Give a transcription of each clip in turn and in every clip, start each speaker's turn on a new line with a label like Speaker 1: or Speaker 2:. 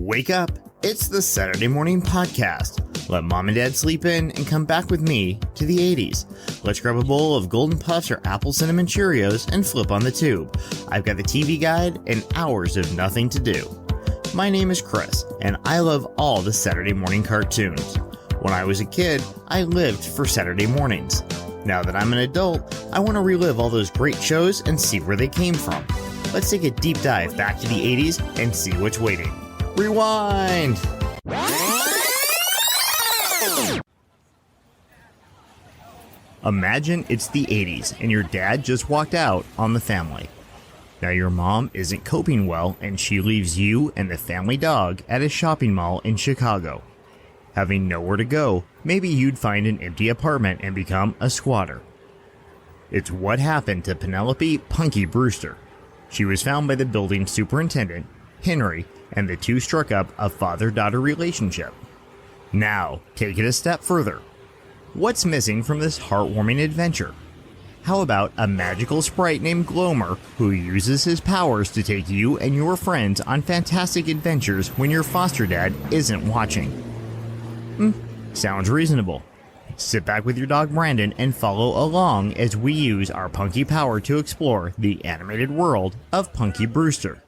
Speaker 1: Wake up! It's the Saturday Morning Podcast. Let mom and dad sleep in and come back with me to the 80s. Let's grab a bowl of Golden Puffs or Apple Cinnamon Cheerios and flip on the tube. I've got the TV guide and hours of nothing to do. My name is Chris, and I love all the Saturday morning cartoons. When I was a kid, I lived for Saturday mornings. Now that I'm an adult, I want to relive all those great shows and see where they came from. Let's take a deep dive back to the 80s and see what's waiting. Rewind! Imagine it's the 80s and your dad just walked out on the family. Now your mom isn't coping well and she leaves you and the family dog at a shopping mall in Chicago. Having nowhere to go, maybe you'd find an empty apartment and become a squatter. It's what happened to Penelope Punky Brewster. She was found by the building superintendent, Henry, and the two struck up a father-daughter relationship. Now, take it a step further. What's missing from this heartwarming adventure? How about a magical sprite named Glomer who uses his powers to take you and your friends on fantastic adventures when your foster dad isn't watching? Sounds reasonable. Sit back with your dog Brandon and follow along as we use our punky power to explore the animated world of Punky Brewster.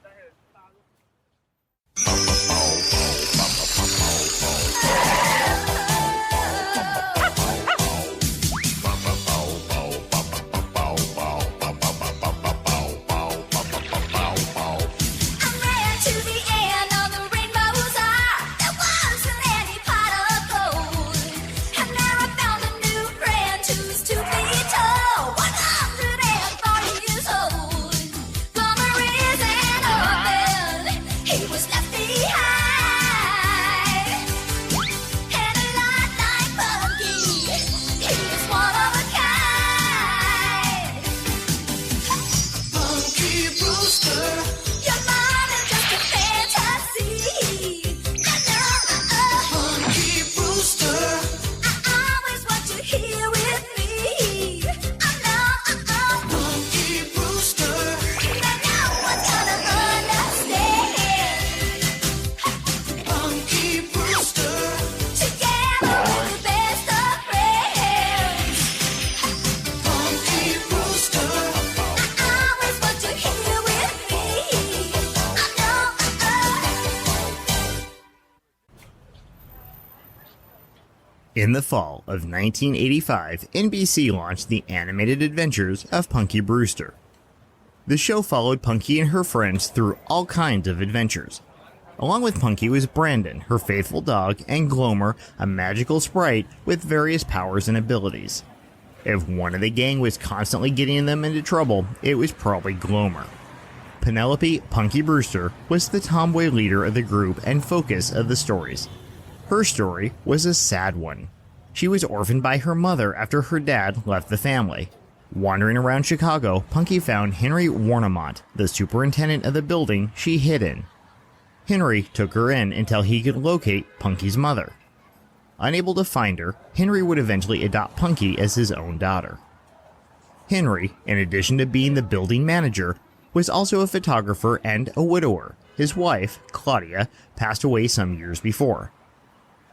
Speaker 1: In the fall of 1985, NBC launched the animated adventures of Punky Brewster. The show followed Punky and her friends through all kinds of adventures. Along with Punky was Brandon, her faithful dog, and Glomer, a magical sprite with various powers and abilities. If one of the gang was constantly getting them into trouble, it was probably Glomer. Penelope Punky Brewster was the tomboy leader of the group and focus of the stories. Her story was a sad one. She was orphaned by her mother after her dad left the family. Wandering around Chicago, Punky found Henry Warnemont, the superintendent of the building she hid in. Henry took her in until he could locate Punky's mother. Unable to find her, Henry would eventually adopt Punky as his own daughter. Henry, in addition to being the building manager, was also a photographer and a widower. His wife, Claudia, passed away some years before.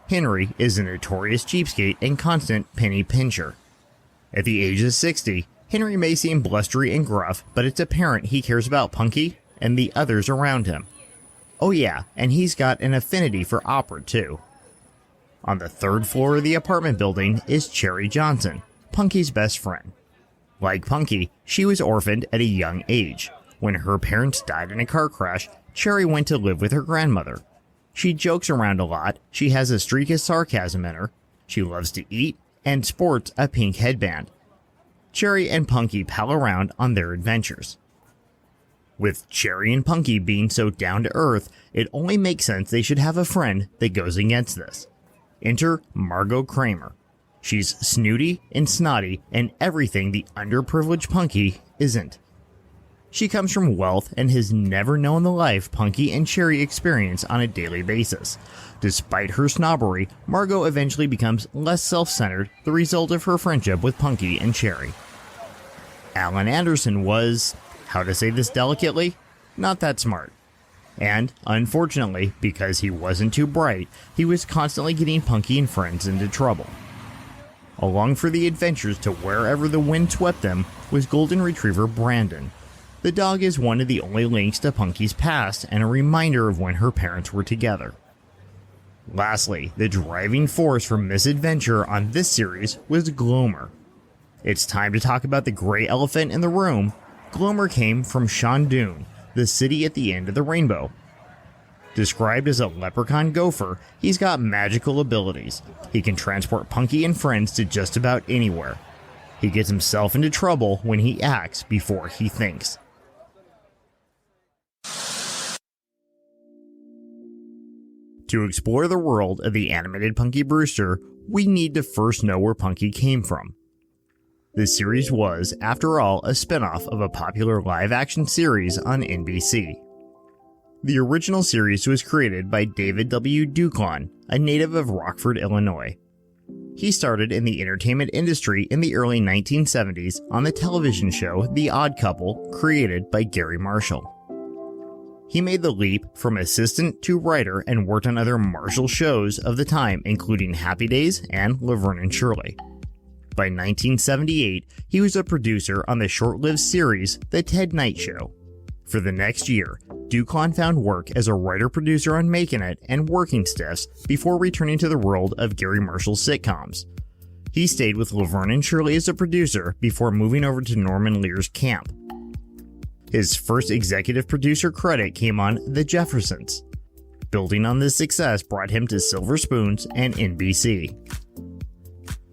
Speaker 1: Henry is a notorious cheapskate and constant penny pincher. At the age of 60, Henry may seem blustery and gruff, but it's apparent he cares about Punky and the others around him. Oh yeah, and he's got an affinity for opera too. On the third floor of the apartment building is Cherry Johnson, Punky's best friend. Like Punky, she was orphaned at a young age. When her parents died in a car crash, Cherry went to live with her grandmother. She jokes around a lot, she has a streak of sarcasm in her, she loves to eat, and sports a pink headband. Cherry and Punky pal around on their adventures. With Cherry and Punky being so down to earth, it only makes sense they should have a friend that goes against this. Enter Margot Kramer. She's snooty and snotty and everything the underprivileged Punky isn't. She comes from wealth and has never known the life Punky and Cherry experience on a daily basis. Despite her snobbery, Margot eventually becomes less self-centered, the result of her friendship with Punky and Cherry. Alan Anderson was, how to say this delicately, not that smart. And, unfortunately, because he wasn't too bright, he was constantly getting Punky and friends into trouble. Along for the adventures to wherever the wind swept them was Golden Retriever Brandon. The dog is one of the only links to Punky's past and a reminder of when her parents were together. Lastly, the driving force for misadventure on this series was Gloomer. It's time to talk about the gray elephant in the room. Gloomer came from Shandun, the city at the end of the rainbow. Described as a leprechaun gopher, he's got magical abilities. He can transport Punky and friends to just about anywhere. He gets himself into trouble when he acts before he thinks. To explore the world of the animated Punky Brewster, we need to first know where Punky came from. The series was, after all, a spin-off of a popular live-action series on NBC. The original series was created by David W. Duclon, a native of Rockford, Illinois. He started in the entertainment industry in the early 1970s on the television show The Odd Couple, created by Gary Marshall. He made the leap from assistant to writer and worked on other Marshall shows of the time, including Happy Days and Laverne and Shirley. By 1978, he was a producer on the short-lived series The Ted Knight Show. For the next year, Duclon found work as a writer-producer on Makin' It and Working Stiffs before returning to the world of Gary Marshall's sitcoms. He stayed with Laverne and Shirley as a producer before moving over to Norman Lear's camp. His first executive producer credit came on The Jeffersons. Building on this success brought him to Silver Spoons and NBC.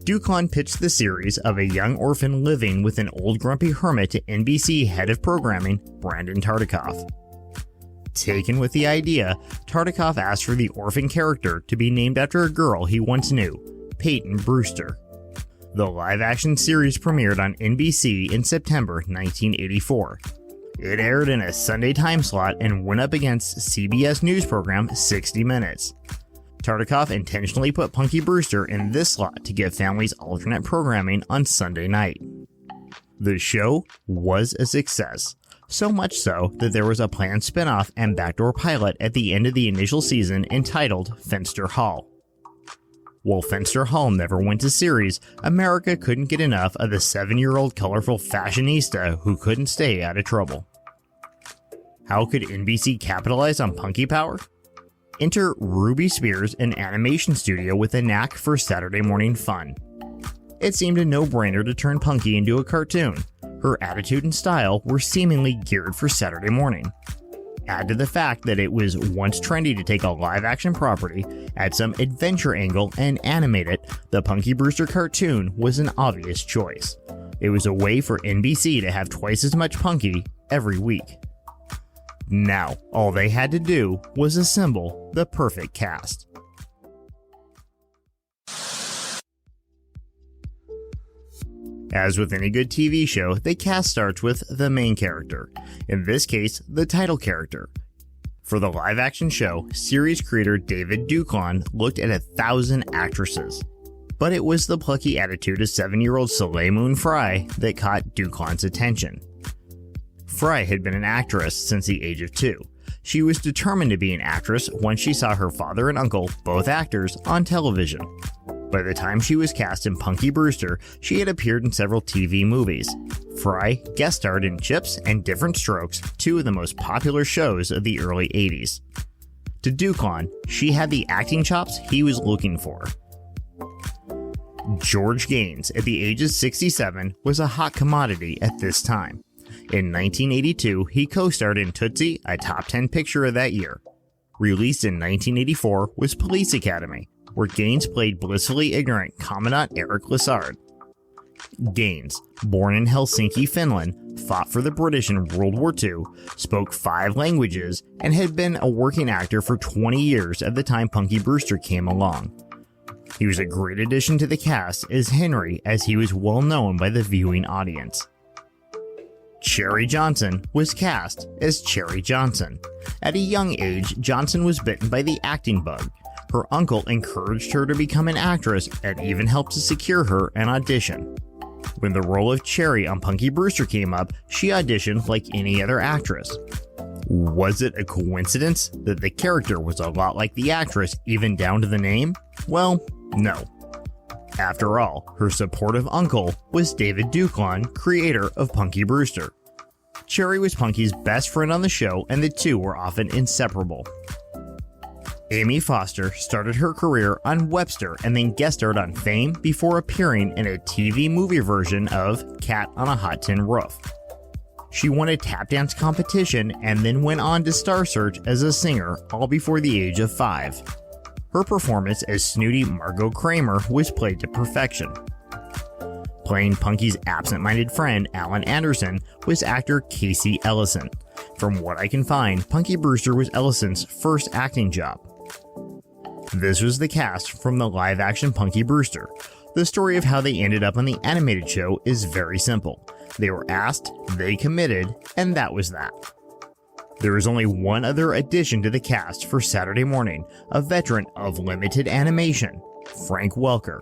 Speaker 1: Duclon pitched the series of a young orphan living with an old grumpy hermit to NBC head of programming, Brandon Tartikoff. Taken with the idea, Tartikoff asked for the orphan character to be named after a girl he once knew, Peyton Brewster. The live-action series premiered on NBC in September 1984. It aired in a Sunday time slot and went up against CBS news program 60 Minutes. Tartikoff intentionally put Punky Brewster in this slot to give families alternate programming on Sunday night. The show was a success, so much so that there was a planned spin-off and backdoor pilot at the end of the initial season entitled Fenster Hall. While Fenster Hall never went to series, America couldn't get enough of the 7-year-old colorful fashionista who couldn't stay out of trouble. How could NBC capitalize on Punky Power? Enter Ruby Spears, an animation studio with a knack for Saturday morning fun. It seemed a no-brainer to turn Punky into a cartoon. Her attitude and style were seemingly geared for Saturday morning. Add to the fact that it was once trendy to take a live-action property, add some adventure angle, and animate it, the Punky Brewster cartoon was an obvious choice. It was a way for NBC to have twice as much Punky every week. Now, all they had to do was assemble the perfect cast. As with any good TV show, the cast starts with the main character, in this case, the title character. For the live-action show, series creator David Duclon looked at 1,000 actresses. But it was the plucky attitude of 7-year-old Soleil Moon Frye that caught Duclon's attention. Frye had been an actress since the age of 2. She was determined to be an actress once she saw her father and uncle, both actors, on television. By the time she was cast in Punky Brewster, she had appeared in several TV movies. Frye guest starred in Chips and Different Strokes, two of the most popular shows of the early 80s. To Duclon, she had the acting chops he was looking for. George Gaines, at the age of 67, was a hot commodity at this time. In 1982, he co-starred in Tootsie, a top 10 picture of that year. Released in 1984 was Police Academy, where Gaines played blissfully ignorant Commandant Eric Lassard. Gaines, born in Helsinki, Finland, fought for the British in World War II, spoke 5 languages, and had been a working actor for 20 years at the time Punky Brewster came along. He was a great addition to the cast as Henry, as he was well known by the viewing audience. Cherry Johnson was cast as Cherry Johnson. At a young age, Johnson was bitten by the acting bug. Her uncle encouraged her to become an actress and even helped to secure her an audition. When the role of Cherry on Punky Brewster came up, she auditioned like any other actress. Was it a coincidence that the character was a lot like the actress, even down to the name? Well, no. After all, her supportive uncle was David Duclon, creator of Punky Brewster. Cherry was Punky's best friend on the show, and the two were often inseparable. Amy Foster started her career on Webster and then guest starred on Fame before appearing in a TV movie version of Cat on a Hot Tin Roof. She won a tap dance competition and then went on to Star Search as a singer, all before the age of 5. Her performance as snooty Margot Kramer was played to perfection. Playing Punky's absent-minded friend, Alan Anderson, was actor Casey Ellison. From what I can find, Punky Brewster was Ellison's first acting job. This was the cast from the live-action Punky Brewster. The story of how they ended up on the animated show is very simple. They were asked, they committed, and that was that. There is only one other addition to the cast for Saturday Morning, a veteran of limited animation, Frank Welker.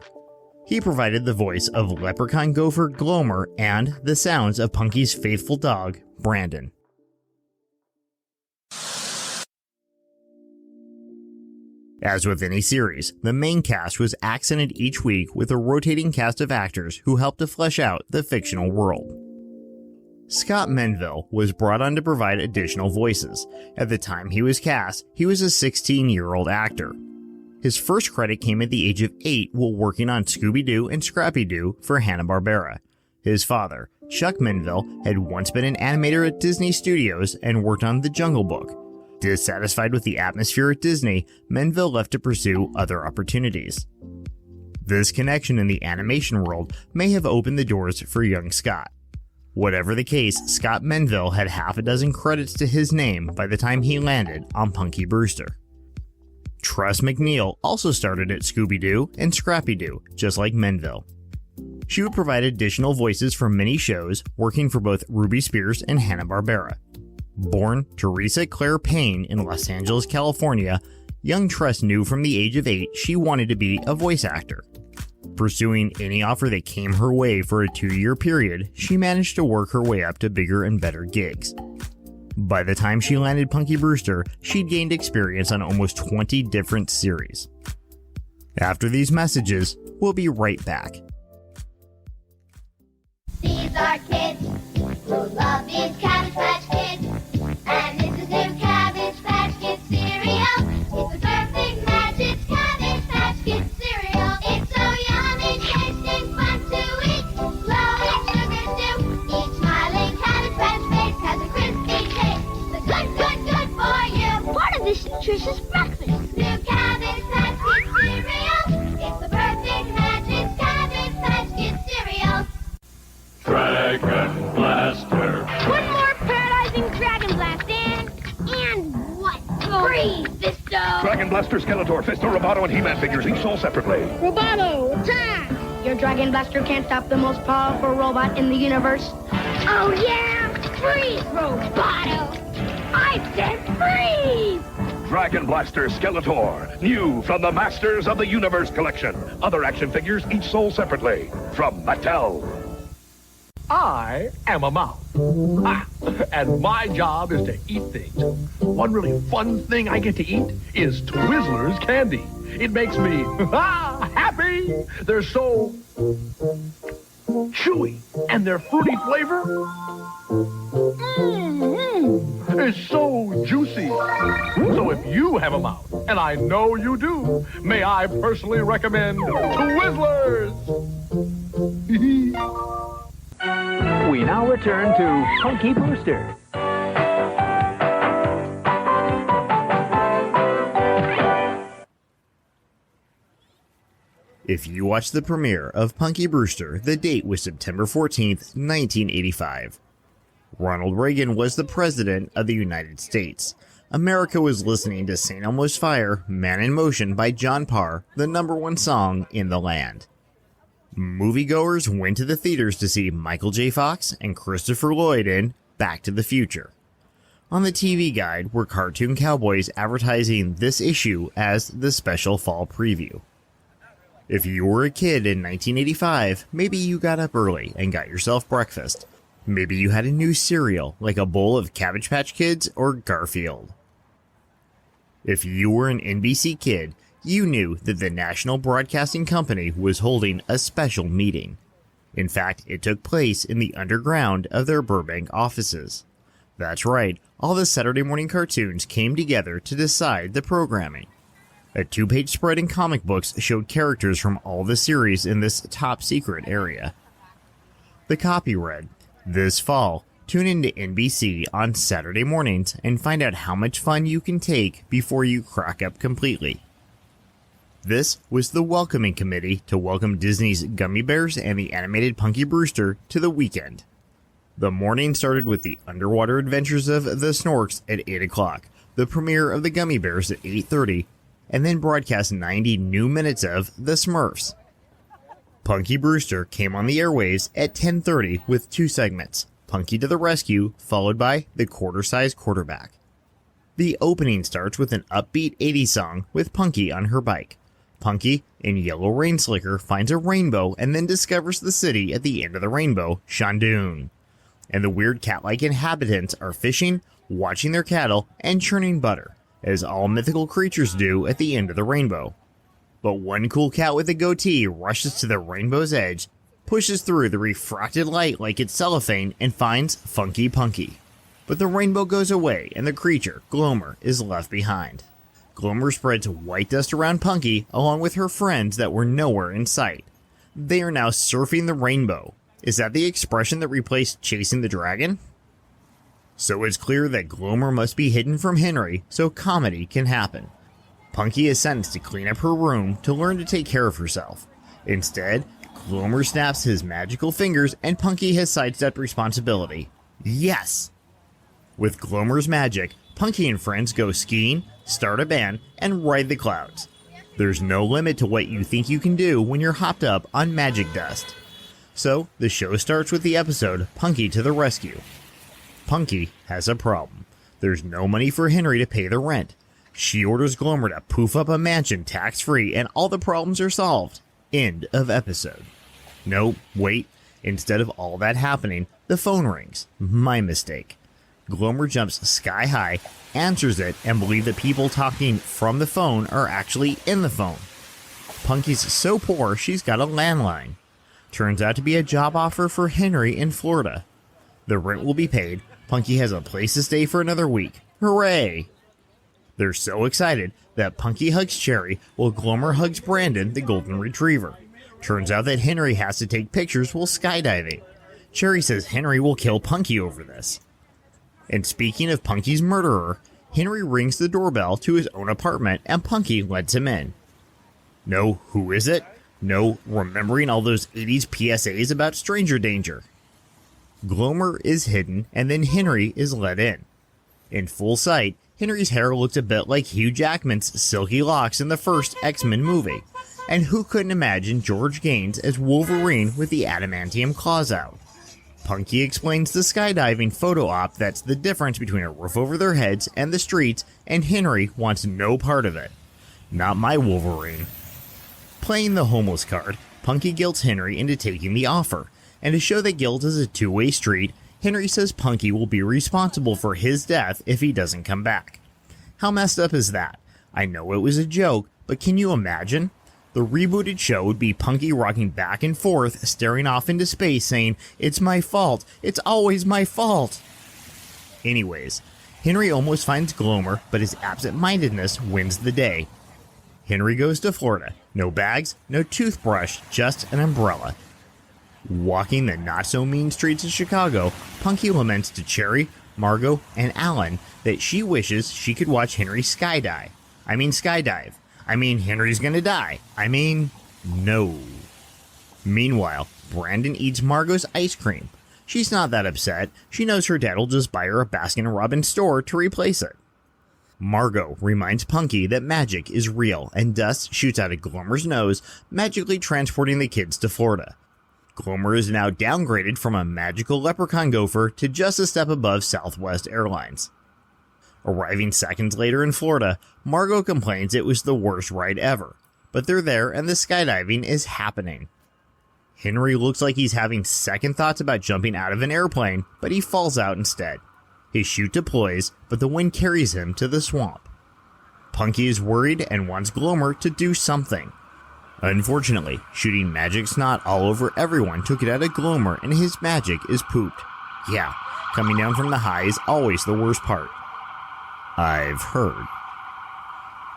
Speaker 1: He provided the voice of Leprechaun Gopher Glomer and the sounds of Punky's faithful dog, Brandon. As with any series, the main cast was accented each week with a rotating cast of actors who helped to flesh out the fictional world. Scott Menville was brought on to provide additional voices. At the time he was cast, he was a 16-year-old actor. His first credit came at the age of 8 while working on Scooby-Doo and Scrappy-Doo for Hanna-Barbera. His father, Chuck Menville, had once been an animator at Disney Studios and worked on The Jungle Book. Dissatisfied with the atmosphere at Disney, Menville left to pursue other opportunities. This connection in the animation world may have opened the doors for young Scott. Whatever the case, Scott Menville had half a dozen credits to his name by the time he landed on Punky Brewster. Tress MacNeille also started at Scooby-Doo and Scrappy-Doo, just like Menville. She would provide additional voices for many shows, working for both Ruby Spears and Hanna-Barbera. Born Teresa Claire Payne in Los Angeles, California, young Tress knew from the age of 8 she wanted to be a voice actor. Pursuing any offer that came her way for a 2-year period, she managed to work her way up to bigger and better gigs. By the time she landed Punky Brewster, she'd gained experience on almost 20 different series. After these messages, we'll be right back.
Speaker 2: These are kids who love these Cabbage Patch Kids, and this is new Cabbage Patch Kids cereal. It's the perfect match, it's Cabbage Patch Kids cereal. It's so yummy, tasting fun to eat, low in sugar too. Each smiling Cabbage Patch face has a crispy taste. The good for you. Part of this nutritious breakfast. New Cabbage Patch Kids cereal. It's the perfect match, it's Cabbage Patch Kids cereal.
Speaker 3: Dragon Blaster.
Speaker 2: One more paralyzing Dragon Blast and what? Freeze, Fisto!
Speaker 3: Dragon Blaster, Skeletor, Fisto, Roboto, and He-Man figures, each sold separately.
Speaker 2: Roboto, attack! Your Dragon Blaster can't stop the most powerful robot in the universe. Oh yeah! Freeze, Roboto! I said freeze!
Speaker 3: Dragon Blaster, Skeletor, new from the Masters of the Universe collection. Other action figures, each sold separately. From Mattel.
Speaker 4: I am a mouse. And my job is to eat things. One really fun thing I get to eat is Twizzlers candy. It makes me happy. They're so chewy, and their fruity flavor is so juicy. So if you have a mouth, and I know you do, may I personally recommend Twizzlers.
Speaker 5: We now return to Punky Brewster.
Speaker 1: If you watched the premiere of Punky Brewster, the date was September 14th, 1985. Ronald Reagan was the President of the United States. America was listening to St. Elmo's Fire, Man in Motion by John Parr, the #1 song in the land. Moviegoers went to the theaters to see Michael J. Fox and Christopher Lloyd in Back to the Future. On the TV guide were cartoon cowboys advertising this issue as the special fall preview. If you were a kid in 1985, maybe you got up early and got yourself breakfast. Maybe you had a new cereal, like a bowl of Cabbage Patch Kids or Garfield. If you were an NBC kid, you knew that the National Broadcasting Company was holding a special meeting. In fact, it took place in the underground of their Burbank offices. That's right, all the Saturday morning cartoons came together to decide the programming. A 2-page spread in comic books showed characters from all the series in this top-secret area. The copy read, "This fall, tune into NBC on Saturday mornings and find out how much fun you can take before you crack up completely." This was the welcoming committee to welcome Disney's Gummy Bears and the animated Punky Brewster to the weekend. The morning started with the underwater adventures of the Snorks at 8 o'clock, the premiere of the Gummy Bears at 8:30, and then broadcast 90 new minutes of The Smurfs. Punky Brewster came on the airwaves at 10:30 with 2 segments, Punky to the Rescue, followed by The Quarter-Size Quarterback. The opening starts with an upbeat 80s song with Punky on her bike. Punky, in yellow rain slicker, finds a rainbow and then discovers the city at the end of the rainbow, Shandoon. And the weird cat-like inhabitants are fishing, watching their cattle, and churning butter, as all mythical creatures do at the end of the rainbow. But one cool cat with a goatee rushes to the rainbow's edge, pushes through the refracted light like it's cellophane, and finds Funky Punky. But the rainbow goes away, and the creature, Glomer, is left behind. Glomer spreads white dust around Punky, along with her friends that were nowhere in sight. They are now surfing the rainbow. Is that the expression that replaced chasing the dragon? So it's clear that Glomer must be hidden from Henry so comedy can happen. Punky is sentenced to clean up her room to learn to take care of herself. Instead, Glomer snaps his magical fingers and Punky has sidestepped responsibility. Yes! With Glomer's magic, Punky and friends go skiing, start a band, and ride the clouds. There's no limit to what you think you can do when you're hopped up on magic dust. So, the show starts with the episode, Punky to the Rescue. Punky has a problem. There's no money for Henry to pay the rent. She orders Glomer to poof up a mansion tax-free and all the problems are solved. End of episode. No, wait. Instead of all that happening, the phone rings. My mistake. Glomer jumps sky high, answers it, and believes that people talking from the phone are actually in the phone. Punky's so poor she's got a landline. Turns out to be a job offer for Henry in Florida. The rent will be paid. Punky has a place to stay for another week. Hooray! They're so excited that Punky hugs Cherry while Glomer hugs Brandon, the golden retriever. Turns out that Henry has to take pictures while skydiving. Cherry says Henry will kill Punky over this. And speaking of Punky's murderer, Henry rings the doorbell to his own apartment and Punky lets him in. No, who is it? No, remembering all those 80s PSAs about stranger danger. Glomer is hidden and then Henry is let in. In full sight, Henry's hair looks a bit like Hugh Jackman's silky locks in the first X-Men movie. And who couldn't imagine George Gaines as Wolverine with the adamantium claws out? Punky explains the skydiving photo op that's the difference between a roof over their heads and the streets, and Henry wants no part of it. Not my Wolverine. Playing the homeless card, Punky guilts Henry into taking the offer, and to show that guilt is a two-way street, Henry says Punky will be responsible for his death if he doesn't come back. How messed up is that? I know it was a joke, but can you imagine? The rebooted show would be Punky rocking back and forth, staring off into space saying, "It's my fault, it's always my fault." Anyways, Henry almost finds Glomer, but his absent-mindedness wins the day. Henry goes to Florida. No bags, no toothbrush, just an umbrella. Walking the not-so-mean streets of Chicago, Punky laments to Cherry, Margot, and Alan that she wishes she could watch Henry skydive. Henry's gonna die. No. Meanwhile, Brandon eats Margot's ice cream. She's not that upset. She knows her dad will just buy her a Baskin-Robbins store to replace it. Margot reminds Punky that magic is real, and dust shoots out of Glomer's nose, magically transporting the kids to Florida. Glomer is now downgraded from a magical leprechaun gopher to just a step above Southwest Airlines. Arriving seconds later in Florida, Margot complains it was the worst ride ever, but they're there and the skydiving is happening. Henry looks like he's having second thoughts about jumping out of an airplane, but he falls out instead. His chute deploys, but the wind carries him to the swamp. Punky is worried and wants Glomer to do something. Unfortunately, shooting magic snot all over everyone took it out of Glomer and his magic is pooped. Yeah, coming down from the high is always the worst part. I've heard.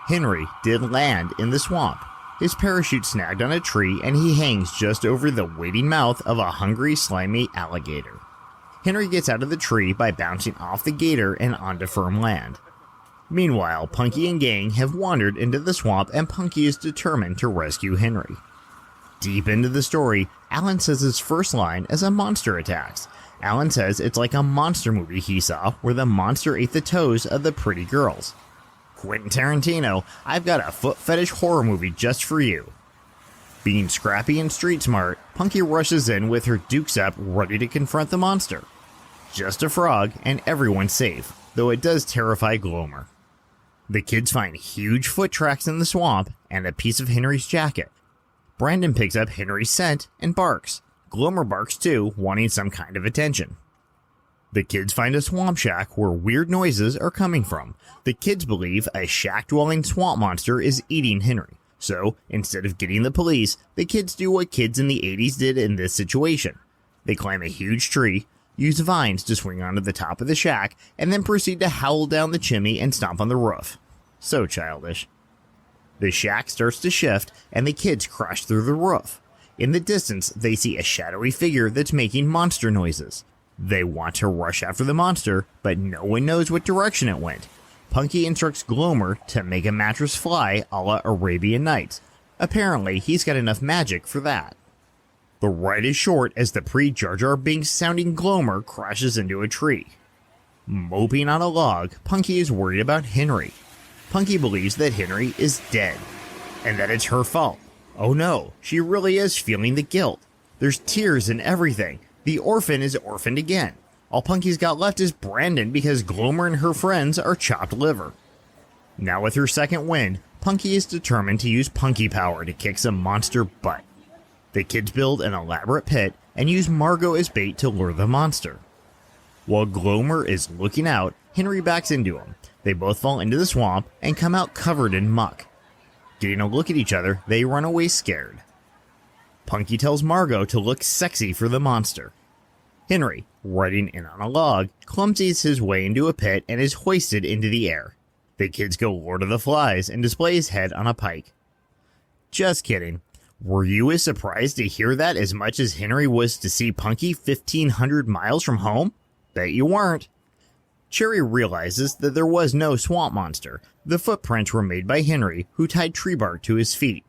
Speaker 1: Henry did land in the swamp. His parachute snagged on a tree and he hangs just over the waiting mouth of a hungry, slimy alligator. Henry gets out of the tree by bouncing off the gator and onto firm land. Meanwhile, Punky and gang have wandered into the swamp and Punky is determined to rescue Henry. Deep into the story, Alan says his first line as a monster attacks. Alan says it's like a monster movie he saw where the monster ate the toes of the pretty girls. Quentin Tarantino, I've got a foot fetish horror movie just for you. Being scrappy and street smart, Punky rushes in with her dukes up ready to confront the monster. Just a frog and everyone's safe, though it does terrify Glomer. The kids find huge foot tracks in the swamp and a piece of Henry's jacket. Brandon picks up Henry's scent and barks. Glomer barks too, wanting some kind of attention. The kids find a swamp shack where weird noises are coming from. The kids believe a shack-dwelling swamp monster is eating Henry. So, instead of getting the police, the kids do what kids in the 80s did in this situation. They climb a huge tree, use vines to swing onto the top of the shack, and then proceed to howl down the chimney and stomp on the roof. So childish. The shack starts to shift, and the kids crash through the roof. In the distance, they see a shadowy figure that's making monster noises. They want to rush after the monster, but no one knows what direction it went. Punky instructs Glomer to make a mattress fly a la Arabian Nights. Apparently, he's got enough magic for that. The ride is short as the pre-Jar Jar Binks sounding Glomer crashes into a tree. Moping on a log, Punky is worried about Henry. Punky believes that Henry is dead, and that it's her fault. Oh no, she really is feeling the guilt. There's tears and everything. The orphan is orphaned again. All Punky's got left is Brandon because Glomer and her friends are chopped liver. Now with her second wind, Punky is determined to use Punky power to kick some monster butt. The kids build an elaborate pit and use Margot as bait to lure the monster. While Glomer is looking out, Henry backs into him. They both fall into the swamp and come out covered in muck. Getting a look at each other, they run away scared. Punky tells Margot to look sexy for the monster. Henry, riding in on a log, clumsies his way into a pit and is hoisted into the air. The kids go Lord of the Flies and display his head on a pike. Just kidding. Were you as surprised to hear that as much as Henry was to see Punky 1,500 miles from home? Bet you weren't. Cherry realizes that there was no swamp monster. The footprints were made by Henry, who tied tree bark to his feet.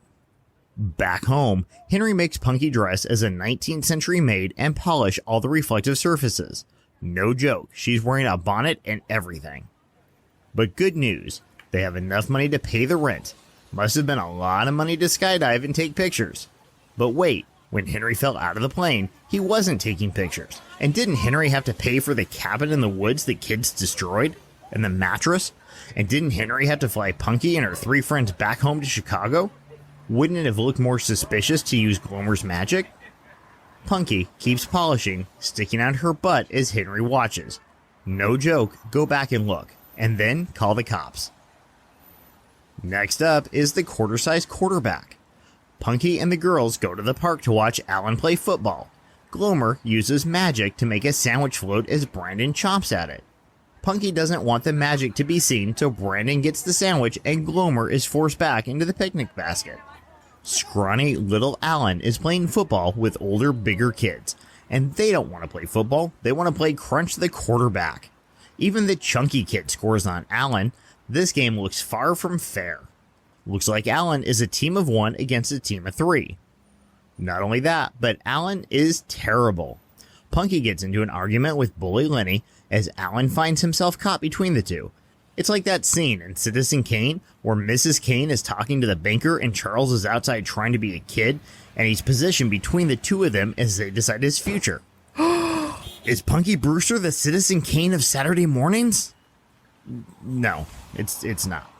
Speaker 1: Back home, Henry makes Punky dress as a 19th century maid and polish all the reflective surfaces. No joke, she's wearing a bonnet and everything. But good news, they have enough money to pay the rent. Must have been a lot of money to skydive and take pictures. But wait, when Henry fell out of the plane, he wasn't taking pictures. And didn't Henry have to pay for the cabin in the woods the kids destroyed? And the mattress? And didn't Henry have to fly Punky and her 3 friends back home to Chicago? Wouldn't it have looked more suspicious to use Glomer's magic? Punky keeps polishing, sticking out her butt as Henry watches. No joke, go back and look, and then call the cops. Next up is the quarter-size quarterback. Punky and the girls go to the park to watch Alan play football. Glomer uses magic to make a sandwich float as Brandon chomps at it. Punky doesn't want the magic to be seen, so Brandon gets the sandwich and Glomer is forced back into the picnic basket. Scrawny little Alan is playing football with older, bigger kids, and they don't want to play football, they want to play Crunch the Quarterback. Even the chunky kid scores on Alan. This game looks far from fair. Looks like Alan is a team of 1 against a team of 3. Not only that, but Alan is terrible. Punky gets into an argument with Bully Lenny as Alan finds himself caught between the two. It's like that scene in Citizen Kane where Mrs. Kane is talking to the banker and Charles is outside trying to be a kid, and he's positioned between the two of them as they decide his future. Is Punky Brewster the Citizen Kane of Saturday mornings? No, it's not.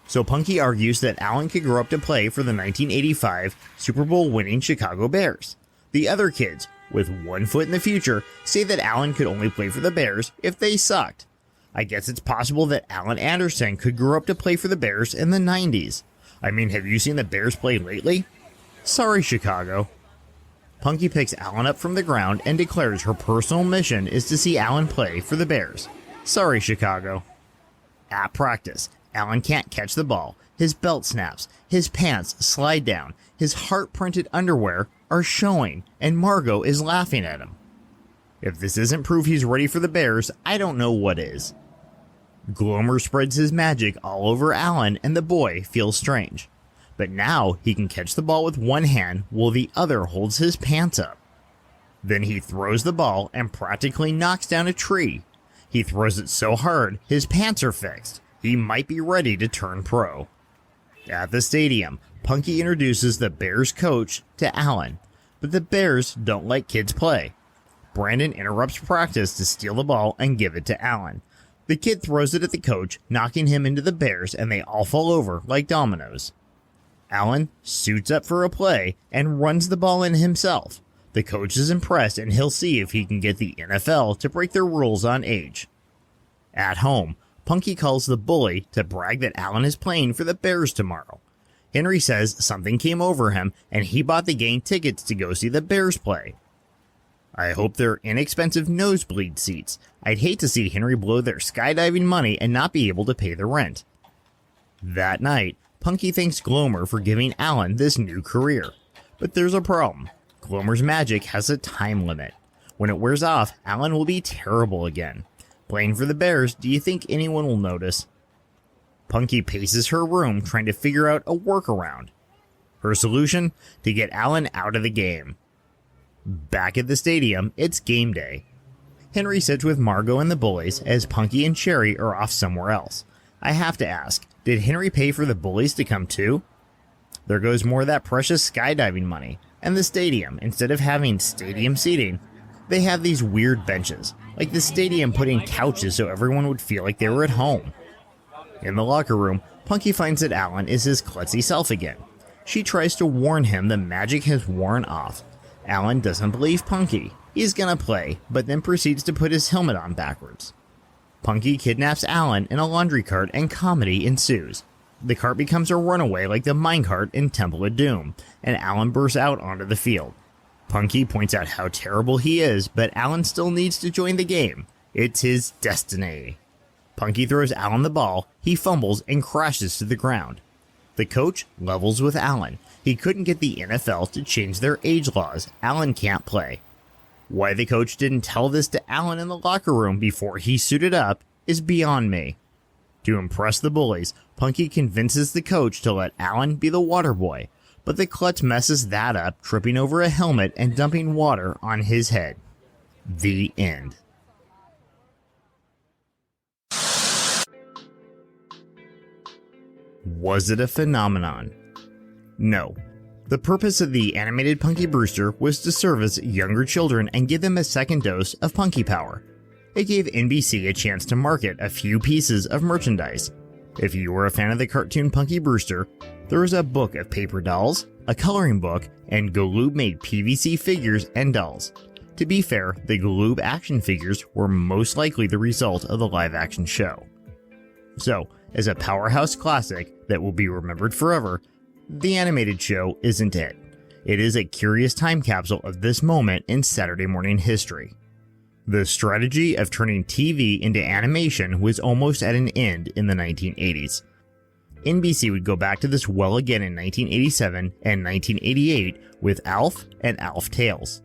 Speaker 1: So Punky argues that Alan could grow up to play for the 1985 Super Bowl winning Chicago Bears. The other kids, with one foot in the future, say that Alan could only play for the Bears if they sucked. I guess it's possible that Alan Anderson could grow up to play for the Bears in the 90s. I mean, have you seen the Bears play lately? Sorry, Chicago. Punky picks Alan up from the ground and declares her personal mission is to see Alan play for the Bears. Sorry, Chicago. At practice, Alan can't catch the ball. His belt snaps, his pants slide down, his heart-printed underwear are showing, and Margot is laughing at him. If this isn't proof he's ready for the Bears, I don't know what is. Glomer spreads his magic all over Alan, and the boy feels strange. But now he can catch the ball with one hand while the other holds his pants up. Then he throws the ball and practically knocks down a tree. He throws it so hard, his pants are fixed. He might be ready to turn pro. At the stadium, Punky introduces the Bears coach to Alan, but the Bears don't let kids play. Brandon interrupts practice to steal the ball and give it to Alan. The kid throws it at the coach, knocking him into the Bears, and they all fall over like dominoes. Alan suits up for a play and runs the ball in himself. The coach is impressed, and he'll see if he can get the NFL to break their rules on age. At home, Punky calls the bully to brag that Alan is playing for the Bears tomorrow. Henry says something came over him, and he bought the gang tickets to go see the Bears play. I hope they're inexpensive nosebleed seats. I'd hate to see Henry blow their skydiving money and not be able to pay the rent. That night, Punky thanks Glomer for giving Alan this new career. But there's a problem. Glomer's magic has a time limit. When it wears off, Alan will be terrible again. Playing for the Bears, do you think anyone will notice? Punky paces her room trying to figure out a workaround. Her solution? To get Alan out of the game. Back at the stadium, it's game day. Henry sits with Margot and the bullies as Punky and Sherry are off somewhere else. I have to ask, did Henry pay for the bullies to come too? There goes more of that precious skydiving money. And the stadium, instead of having stadium seating, they have these weird benches, like the stadium put in couches so everyone would feel like they were at home. In the locker room, Punky finds that Alan is his klutzy self again. She tries to warn him the magic has worn off. Alan doesn't believe Punky. He's gonna play, but then proceeds to put his helmet on backwards. Punky kidnaps Alan in a laundry cart and comedy ensues. The cart becomes a runaway like the minecart in Temple of Doom, and Alan bursts out onto the field. Punky points out how terrible he is, but Alan still needs to join the game. It's his destiny. Punky throws Alan the ball, he fumbles and crashes to the ground. The coach levels with Alan. He couldn't get the NFL to change their age laws. Alan can't play. Why the coach didn't tell this to Alan in the locker room before he suited up is beyond me. To impress the bullies, Punky convinces the coach to let Alan be the water boy, but the klutz messes that up, tripping over a helmet and dumping water on his head. The end. Was it a phenomenon? No. The purpose of the animated Punky Brewster was to service younger children and give them a second dose of Punky power. It gave NBC a chance to market a few pieces of merchandise. If you were a fan of the cartoon Punky Brewster, there was a book of paper dolls, a coloring book, and Galoob-made PVC figures and dolls. To be fair, the Galoob action figures were most likely the result of the live-action show. So, as a powerhouse classic that will be remembered forever, the animated show isn't it. It is a curious time capsule of this moment in Saturday morning history. The strategy of turning TV into animation was almost at an end in the 1980s. NBC would go back to this well again in 1987 and 1988 with Alf and Alf Tales.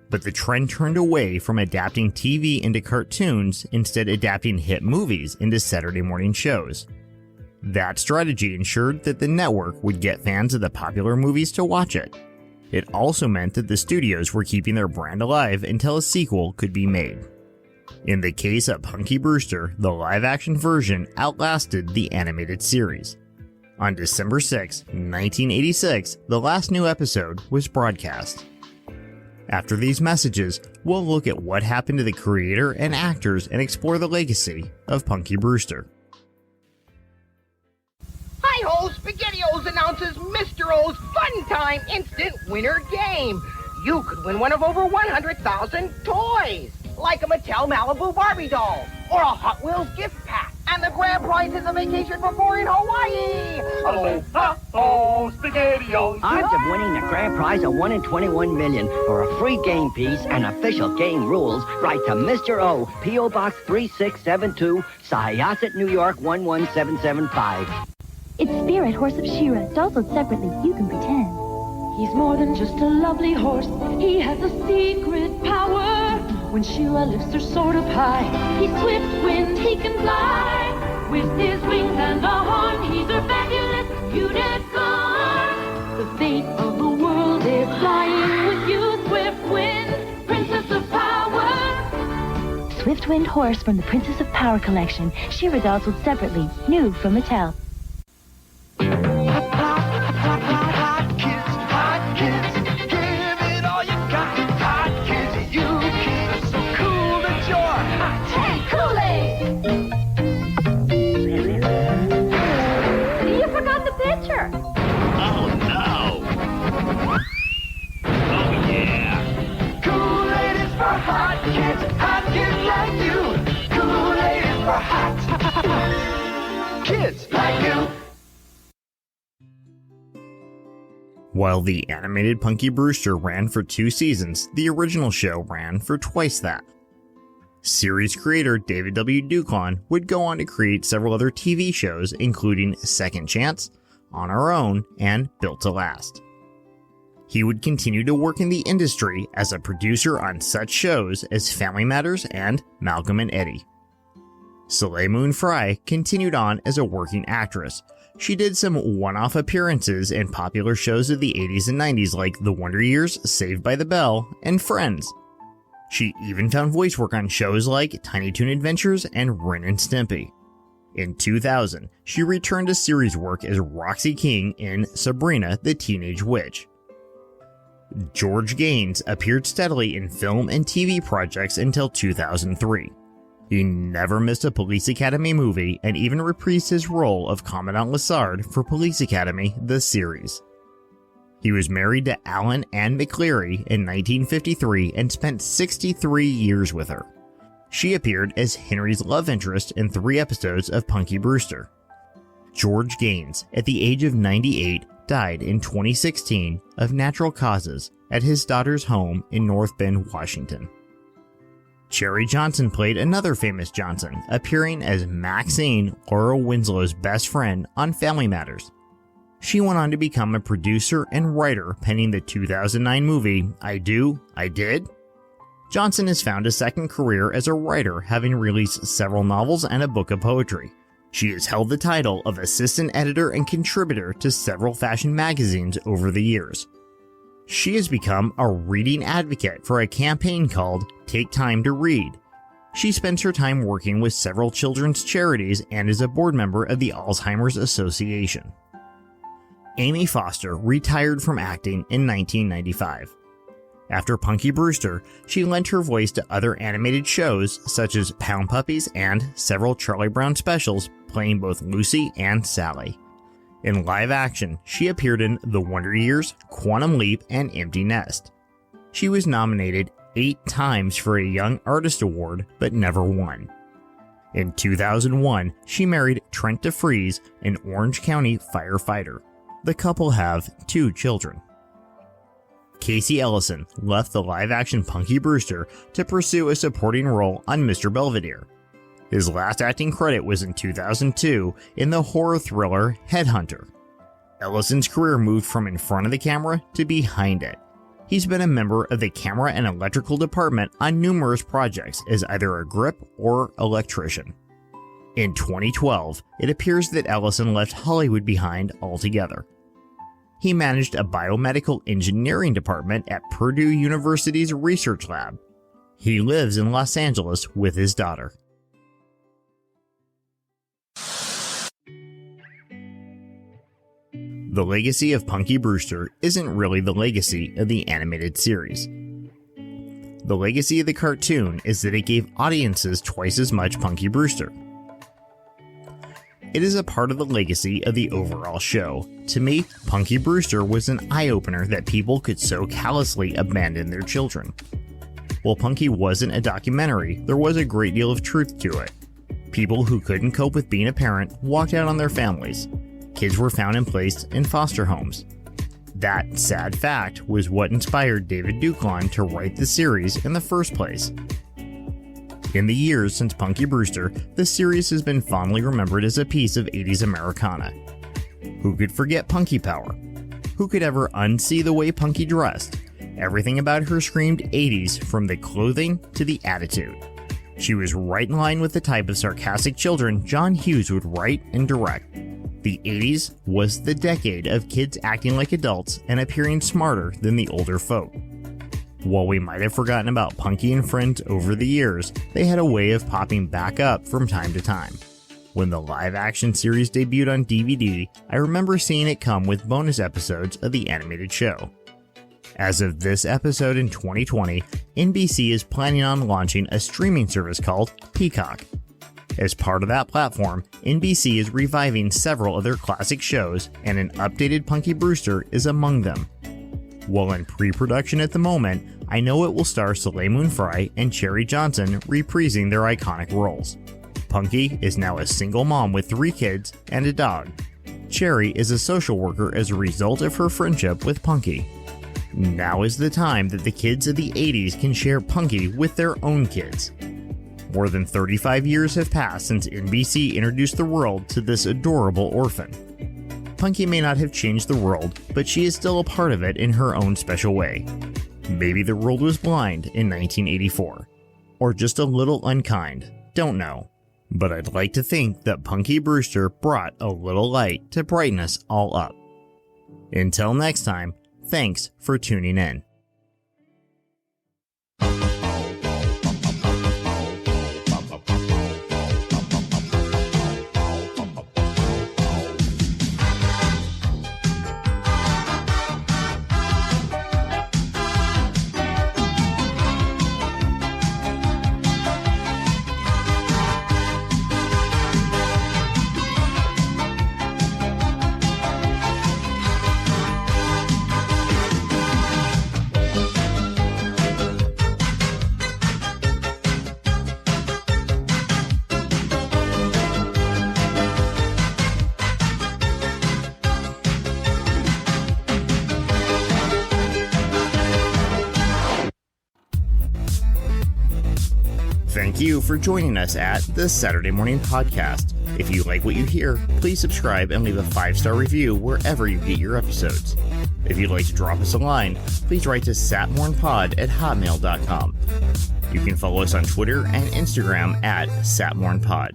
Speaker 1: But the trend turned away from adapting TV into cartoons, instead adapting hit movies into Saturday morning shows. That strategy ensured that the network would get fans of the popular movies to watch it. It also meant that the studios were keeping their brand alive until a sequel could be made. In the case of Punky Brewster, the live-action version outlasted the animated series. On December 6, 1986, the last new episode was broadcast. After these messages, we'll look at what happened to the creator and actors and explore the legacy of Punky Brewster.
Speaker 6: announces Mr. O's Fun Time Instant Winner Game. You could win one of over 100,000 toys, like a Mattel Malibu Barbie doll or a Hot Wheels gift pack. And the grand prize is a vacation for 4 in Hawaii.
Speaker 4: Oh, SpaghettiOs.
Speaker 7: Odds of winning the grand prize are 1 in 21 million. For a free game piece and official game rules, write to Mr. O, P.O. Box 3672, Syosset, New York 11775.
Speaker 8: It's Spirit, Horse of Shira. Dolls sold separately. You can pretend.
Speaker 9: He's more than just a lovely horse. He has a secret power. When Shira lifts her sword up high, he's swift wind, he can fly. With his wings and a horn, he's a fabulous unicorn. The fate of the world is flying with you, Swift Wind, Princess of Power.
Speaker 8: Swift-Wind Horse from the Princess of Power collection. Shira dolls sold separately. New from Mattel.
Speaker 1: While the animated Punky Brewster ran for 2 seasons, the original show ran for twice that. Series creator David W. Ducon would go on to create several other TV shows, including Second Chance, On Our Own, and Built to Last. He would continue to work in the industry as a producer on such shows as Family Matters and Malcolm and Eddie. Soleil Moon Frye continued on as a working actress. She did some one-off appearances in popular shows of the 80s and 90s like The Wonder Years, Saved by the Bell, and Friends. She even found voice work on shows like Tiny Toon Adventures and Ren and Stimpy. In 2000, she returned to series work as Roxy King in Sabrina the Teenage Witch. George Gaines appeared steadily in film and TV projects until 2003. He never missed a Police Academy movie and even reprised his role of Commandant Lassard for Police Academy, the series. He was married to Alan Ann McCleary in 1953 and spent 63 years with her. She appeared as Henry's love interest in 3 episodes of Punky Brewster. George Gaines, at the age of 98, died in 2016 of natural causes at his daughter's home in North Bend, Washington. Cherry Johnson played another famous Johnson, appearing as Maxine, Laura Winslow's best friend on Family Matters. She went on to become a producer and writer, penning the 2009 movie I Do, I Did. Johnson has found a second career as a writer, having released several novels and a book of poetry. She has held the title of assistant editor and contributor to several fashion magazines over the years. She has become a reading advocate for a campaign called Take Time to Read. She spends her time working with several children's charities and is a board member of the Alzheimer's Association. Amy Foster retired from acting in 1995. After Punky Brewster, she lent her voice to other animated shows such as Pound Puppies and several Charlie Brown specials, playing both Lucy and Sally. In live action, she appeared in The Wonder Years, Quantum Leap, and Empty Nest. She was nominated 8 times for a Young Artist Award, but never won. In 2001, she married Trent DeFries, an Orange County firefighter. The couple have 2 children. Casey Ellison left the live-action Punky Brewster to pursue a supporting role on Mr. Belvedere. His last acting credit was in 2002 in the horror thriller Headhunter. Ellison's career moved from in front of the camera to behind it. He's been a member of the camera and electrical department on numerous projects as either a grip or electrician. In 2012, it appears that Ellison left Hollywood behind altogether. He managed a biomedical engineering department at Purdue University's research lab. He lives in Los Angeles with his daughter. The legacy of Punky Brewster isn't really the legacy of the animated series. The legacy of the cartoon is that it gave audiences twice as much Punky Brewster. It it is a part of the legacy of the overall show. To me, Punky Brewster was an eye-opener that people could so callously abandon their children. While Punky wasn't a documentary, there was a great deal of truth to it. People who couldn't cope with being a parent walked out on their families. Kids were found and placed in foster homes. That sad fact was what inspired David Duclon to write the series in the first place. In the years since Punky Brewster, the series has been fondly remembered as a piece of 80s Americana. Who could forget Punky Power? Who could ever unsee the way Punky dressed? Everything about her screamed 80s, from the clothing to the attitude. She was right in line with the type of sarcastic children John Hughes would write and direct. The 80s was the decade of kids acting like adults and appearing smarter than the older folk. While we might have forgotten about Punky and friends over the years, they had a way of popping back up from time to time. When the live-action series debuted on DVD, I remember seeing it come with bonus episodes of the animated show. As of this episode in 2020, NBC is planning on launching a streaming service called Peacock. As part of that platform, NBC is reviving several of their classic shows, and an updated Punky Brewster is among them. While in pre-production at the moment, I know it will star Soleil Moon Frye and Cherry Johnson reprising their iconic roles. Punky is now a single mom with 3 kids and a dog. Cherry is a social worker as a result of her friendship with Punky. Now is the time that the kids of the 80s can share Punky with their own kids. More than 35 years have passed since NBC introduced the world to this adorable orphan. Punky may not have changed the world, but she is still a part of it in her own special way. Maybe the world was blind in 1984. Or just a little unkind, don't know. But I'd like to think that Punky Brewster brought a little light to brighten us all up. Until next time, thanks for tuning in. Thank you for joining us at the Saturday Morning Podcast. If you like what you hear, please subscribe and leave a 5-star review wherever you get your episodes. If you'd like to drop us a line, please write to satmornpod@hotmail.com. You can follow us on Twitter and Instagram at satmornpod.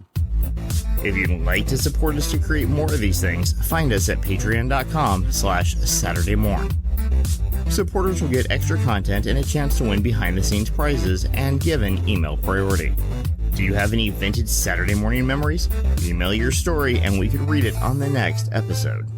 Speaker 1: If you'd like to support us to create more of these things, find us at patreon.com/SaturdayMorn. Supporters will get extra content and a chance to win behind-the-scenes prizes and given email priority. Do you have any vintage Saturday morning memories? Email your story and we could read it on the next episode.